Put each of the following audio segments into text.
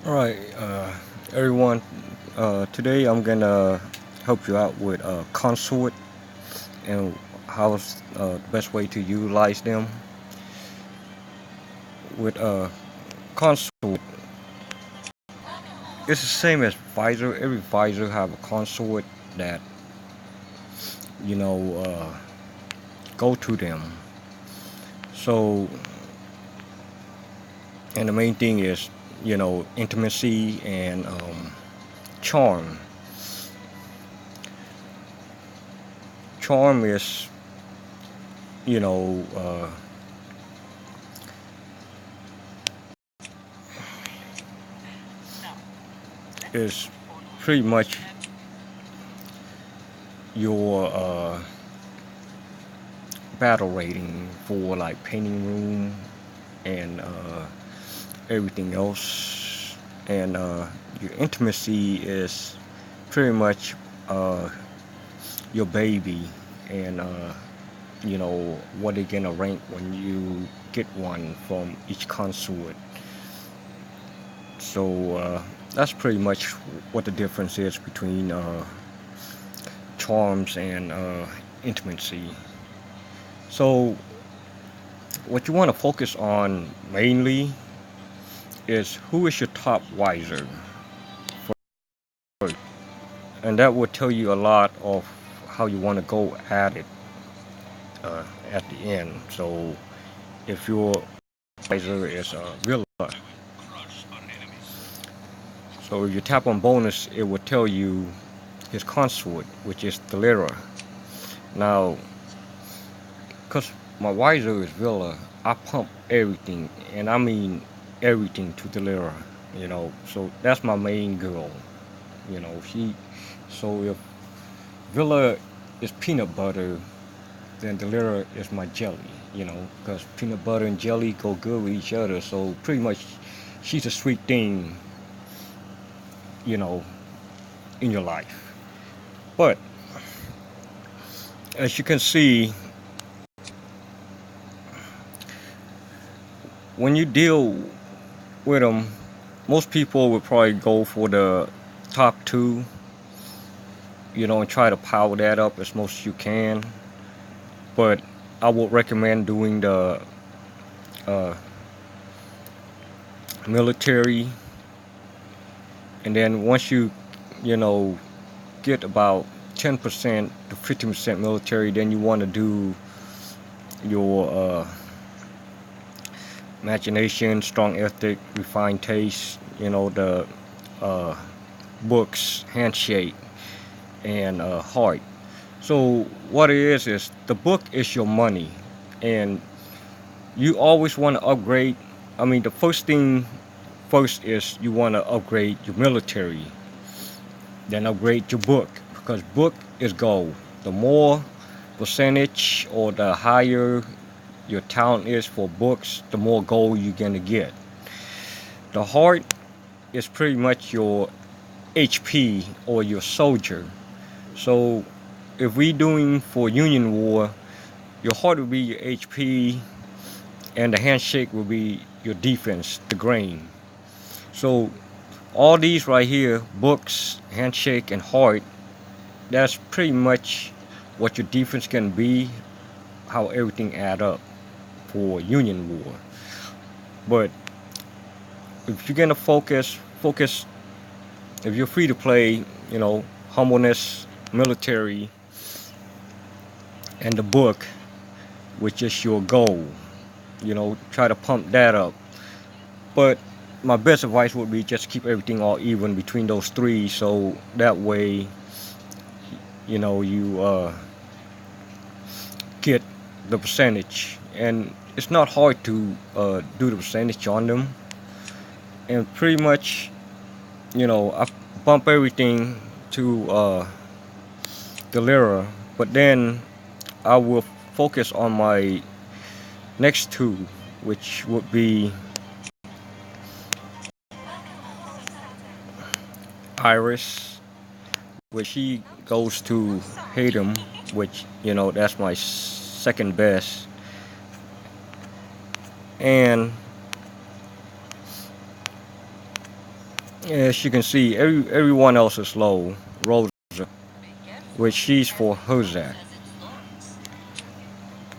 All right, everyone. Today I'm gonna help you out with Consort and how's the best way to utilize them. With Consort, it's the same as Visor. Every Visor have a consort that you know go to them. So, and the main thing is intimacy and charm. Charm is you know. Uh, is pretty much your battle rating for like painting room and everything else. And your intimacy is pretty much uh, your baby and what they're gonna rank when you get one from each consort. So that's pretty much what the difference is between charms and intimacy. So what you want to focus on mainly is who is your top wiser first, and that will tell you a lot of how you want to go at it at the end. So if your wiser is Villa, so if you tap on bonus, it will tell you his consort, which is Delira. Now, because my wiser is Villa, I pump everything, and I mean everything to Delira. So that's my main girl. She. So if Villa is peanut butter, then Delira is my jelly. Because peanut butter and jelly go good with each other. So pretty much, she's a sweet thing. You know, in your life. But as you can see, when you deal with them, most people would probably go for the top two. And try to power that up as much as you can. But I would recommend doing the uh, military, and then once you know, get about 10% to 15% military, then you want to do your imagination, strong ethic, refined taste. The uh, books, handshake, and heart. So what it is the book is your money, and you always want to upgrade. I mean, the first thing first is you want to upgrade your military, then upgrade your book because book is gold. The more percentage or the higher your talent is for books, the more gold you're gonna get. The heart is pretty much your HP or your soldier. So if we doing for Union War, your heart will be your HP and the handshake will be your defense, the grain. So all these right here, books, handshake, and heart, that's pretty much what your defense can be, how everything add up for Union War. But if you're gonna focus. If you're free to play, humbleness, military, and the book, which is your goal. Try to pump that up. But my best advice would be just keep everything all even between those three, so that way, you get the percentage. And it's not hard to do the percentage on them. And pretty much, I bump everything to the lira, but then I will focus on my next two, which would be Iris, which she goes to Hayden, which that's my second best, and As you can see, everyone else is low. Rosa, which she's for Hozak.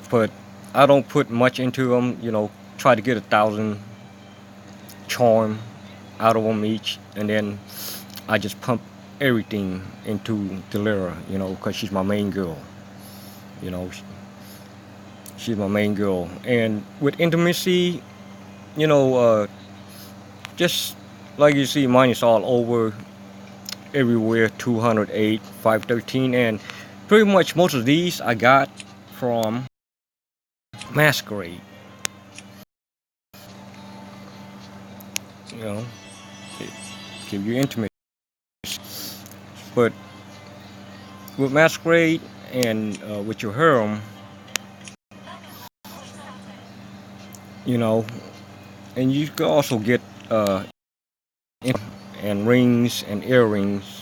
But I don't put much into them. Try to get 1,000 charm out of them each, and then I just pump everything into Delira. Because she's my main girl. You know, she's my main girl. And with intimacy, you know, uh, just like you see, mine is all over everywhere 208, 513, and pretty much most of these I got from Masquerade. You know, it give you intimacy. But with Masquerade and with your harem, you know, and you can also get and rings and earrings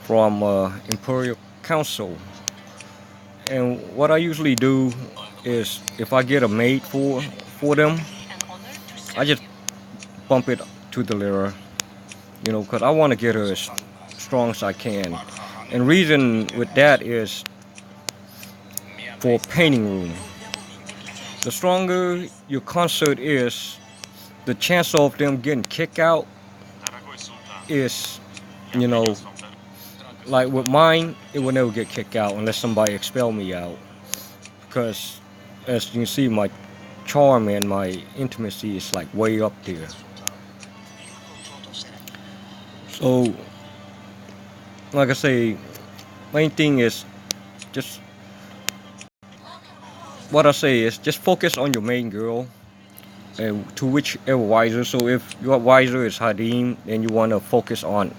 from Imperial Council. And what I usually do is, if I get a mate for them, I just bump it to the lira, because I want to get her as strong as I can. And reason with that is for painting room. The stronger your consort is, the chance of them getting kicked out is, you know, like with mine, it will never get kicked out unless somebody expel me out. Because as you can see, my charm and my intimacy is like way up there. So, like I say, main thing is just what I say is just focus on your main girl and to whichever wiser. So if your wiser is Hadim, then you want to focus on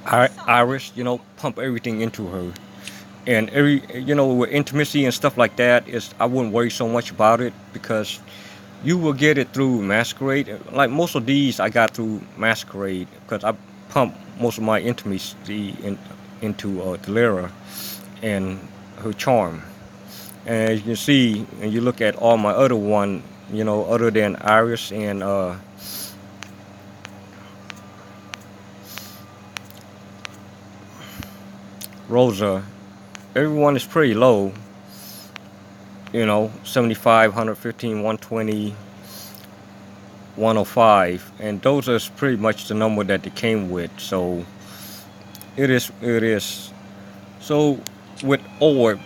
Iris. Pump everything into her. And with intimacy and stuff like that, is I wouldn't worry so much about it because you will get it through Masquerade. Like most of these, I got through Masquerade because I pump most of my intimacy into Delira and her charm. And as you can see, and you look at all my other one, other than Iris and Rosa, everyone is pretty low. 75, 115, 120, 105, and those are pretty much the number that they came with. So it is. So with orbs,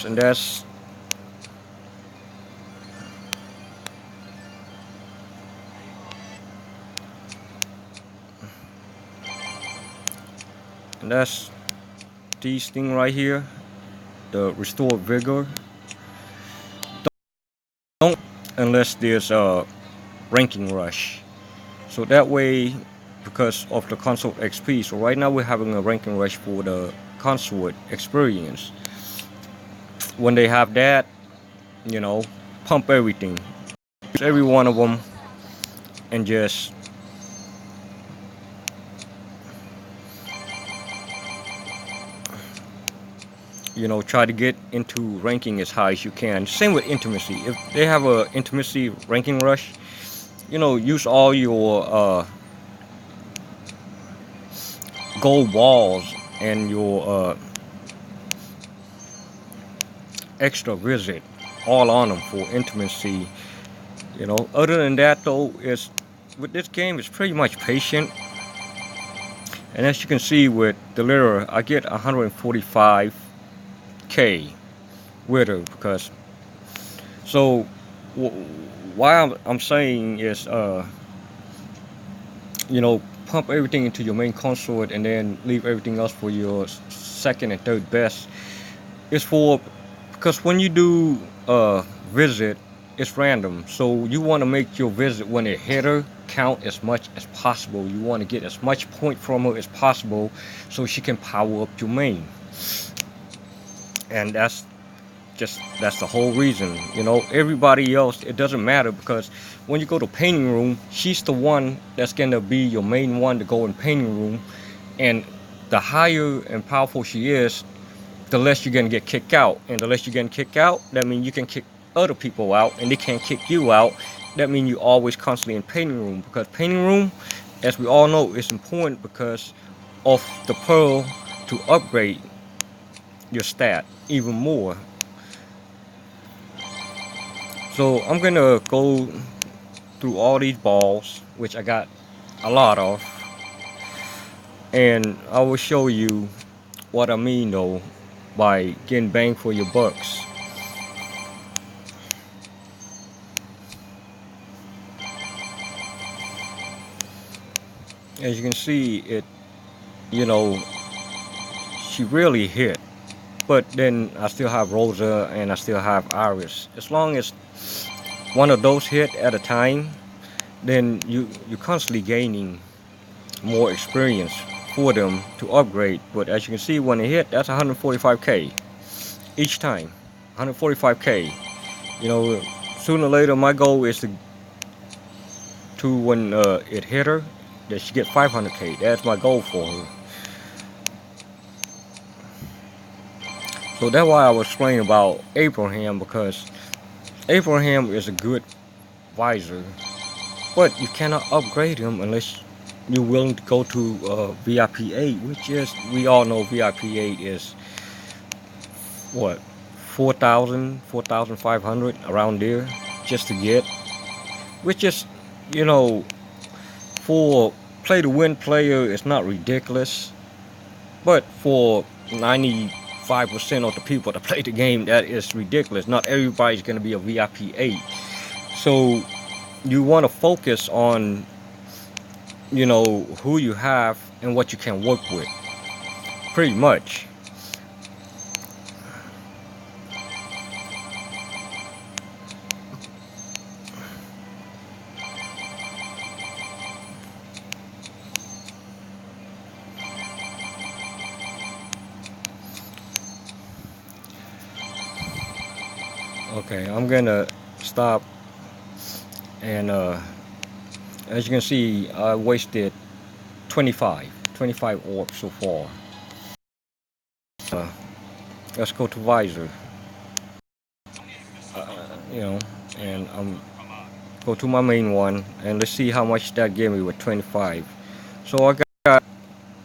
and that's these thing right here, the restore vigor. Don't unless there's a ranking rush. So that way, because of the console XP. So right now we're having a ranking rush for the consort experience. When they have that, pump everything, every one of them, and just try to get into ranking as high as you can. Same with intimacy. If they have a intimacy ranking rush, use all your gold balls and your extra visit all on them for intimacy. Other than that though, is with this game it's pretty much patient. And as you can see with the lira, I get 145k with her because so why I'm saying is pump everything into your main consort and then leave everything else for your second and third best. It's for because when you do visit, it's random. So you want to make your visit when it hit her count as much as possible. You want to get as much point from her as possible so she can power up your main. And that's the whole reason. Everybody else, it doesn't matter because when you go to painting room, she's the one that's gonna be your main one to go in painting room. And the higher and powerful she is, the less you're gonna get kicked out. And the less you're getting kicked out, that means you can kick other people out and they can't kick you out. that means you're always constantly in painting room, because painting room, as we all know, is important because of the pearl to upgrade your stat even more. So I'm gonna go through all these balls, which I got a lot of, and I will show you what I mean though by getting bang for your bucks. As you can see, it, you know, she really hit. But then I still have Rosa and I still have Iris. As long as one of those hit at a time, then you're constantly gaining more experience for them to upgrade. But as you can see, when it hit, that's 145k each time. 145k. You know, sooner or later, my goal is to when it hit her, that she get 500k. That's my goal for her. So that's why I was explaining about Abraham, because Abraham is a good visor, but you cannot upgrade him unless you're willing to go to VIP 8, which is, we all know VIP 8 is what, 4,000, 4,500 around there just to get, which is, you know, for play to win player, it's not ridiculous, but for 95% of the people that play the game, that is ridiculous. Not everybody's going to be a VIP 8. So you want to focus on, you know, who you have and what you can work with, pretty much. Okay, I'm gonna stop, and as you can see, I wasted 25 orbs so far. Let's go to visor, you know, and go to my main one, and let's see how much that gave me with 25. So I got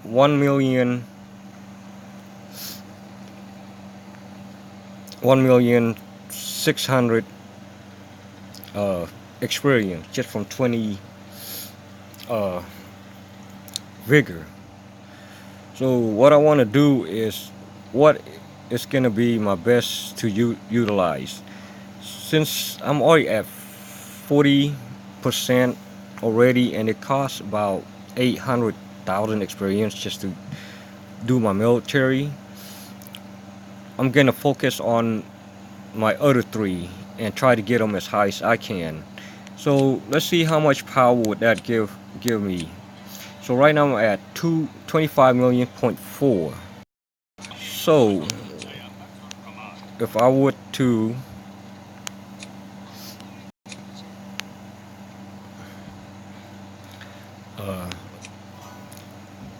1,600,000 experience just from 20 uh, vigor. So what I want to do is, what is going to be my best to utilize, since I'm already at 40% already, and it costs about 800,000 experience just to do my military. I'm gonna focus on my other three and try to get them as high as I can. So let's see how much power would that give me. So right now I'm at 25 million.4. So if I were to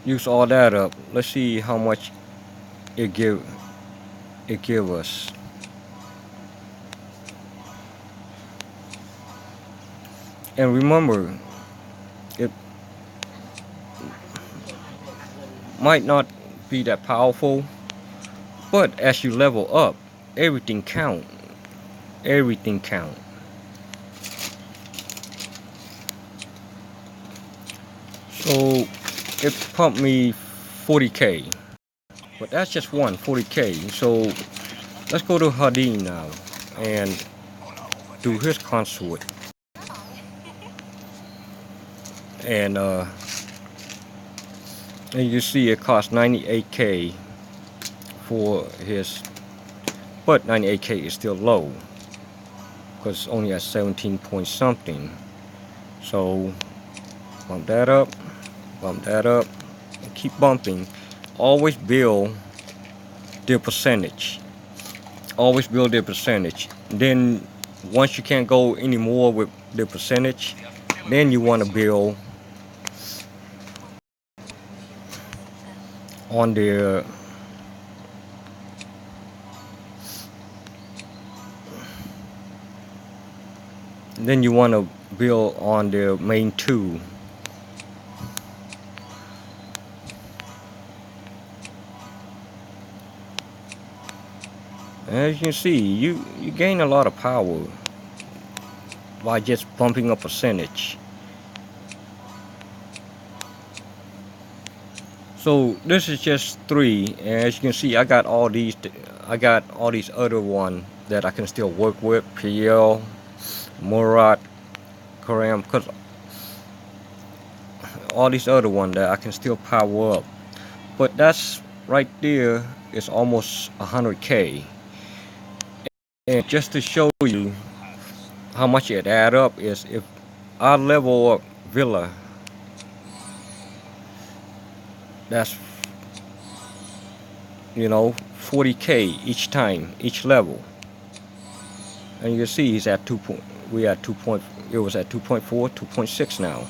use all that up, let's see how much it give us. And remember, it might not be that powerful, but as you level up, everything count. Everything count. So it pumped me 40k, but that's just 40k. So let's go to Hadin now and do his consort. And you see it costs 98k for his, but 98k is still low because it's only at 17 point something. So bump that up, and keep bumping. Always build their percentage. Always build their percentage. Then once you can't go anymore with the percentage, then you want to build on their build on the main 2. As you can see, you gain a lot of power by just bumping up percentage. So this is just 3, and as you can see, I got all these other one that I can still work with. PL, Murat, Karam, because all these other one that I can still power up. But that's right there is almost 100k. And just to show you how much it add up is if I level up Villa, that's 40k each time, each level. And you can see he's at 2. We at 2. It was at 2.4, 2.6 now.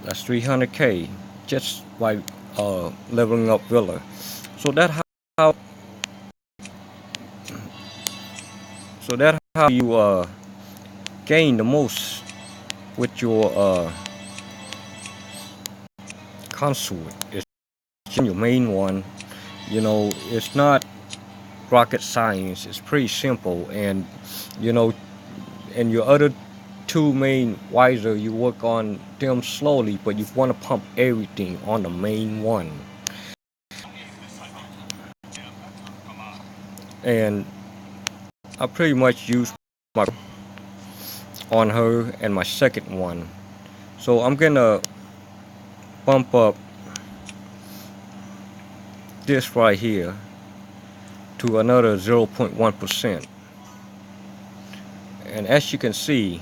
That's 300k just by leveling up Villa. So that's how you gain the most with your consort. It's your main one. It's not rocket science. It's pretty simple, and and your other 2 main wiser, you work on them slowly, but you want to pump everything on the main one. And I pretty much use my on her and my second one. So I'm gonna bump up this right here to another 0.1%. And as you can see,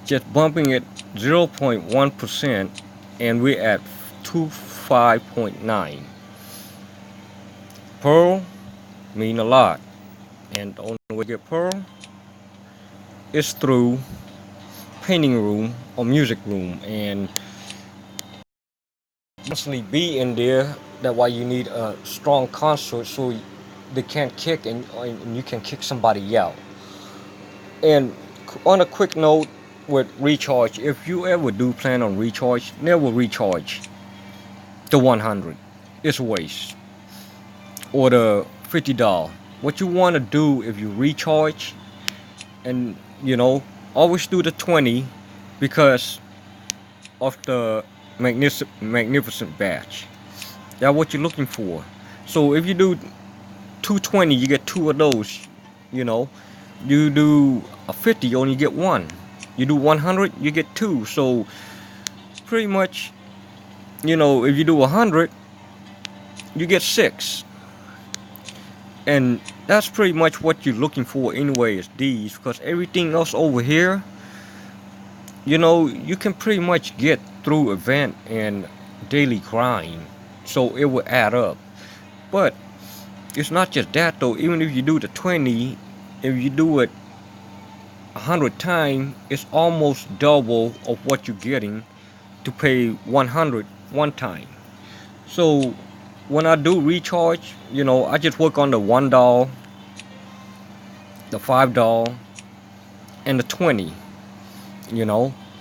just bumping it 0.1%, and we're at 25.9. Pearl mean a lot, and the only way to get pearl is through painting room or music room, and constantly be in there. That's why you need a strong consort so they can't kick, and you can kick somebody out. And on a quick note with recharge, if you ever do plan on recharge, never recharge the 100. It's a waste. Or the $50. What you want to do if you recharge, and always do the 20 because of the magnificent batch. That's what you're looking for. So if you do 220, you get 2 of those. You do a 50, you only get 1. You do 100, you get 2. So pretty much, if you do 100, you get 6. And that's pretty much what you're looking for anyway, is these, because everything else over here, you can pretty much get through event and daily grind, so it will add up. But it's not just that though. Even if you do the 20, if you do it 100 times, it's almost double of what you're getting to pay 100 one time. So when I do recharge, I just work on the $1, the $5, and the 20.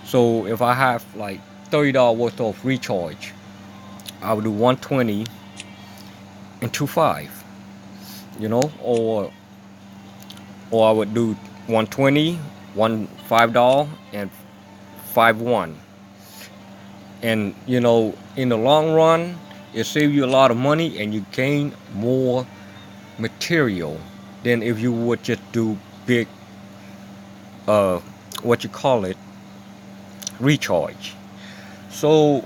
So if I have like $30 worth of recharge, I would do 120 and 25. Or I would do 120, $5, and 51. And in the long run, it saves you a lot of money, and you gain more material than if you would just do big recharge. So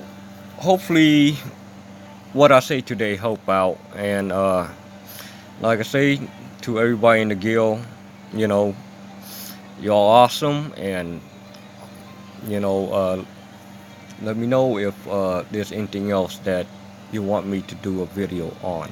hopefully what I say today help out, and like I say to everybody in the guild, y'all awesome, and let me know if there's anything else that you want me to do a video on.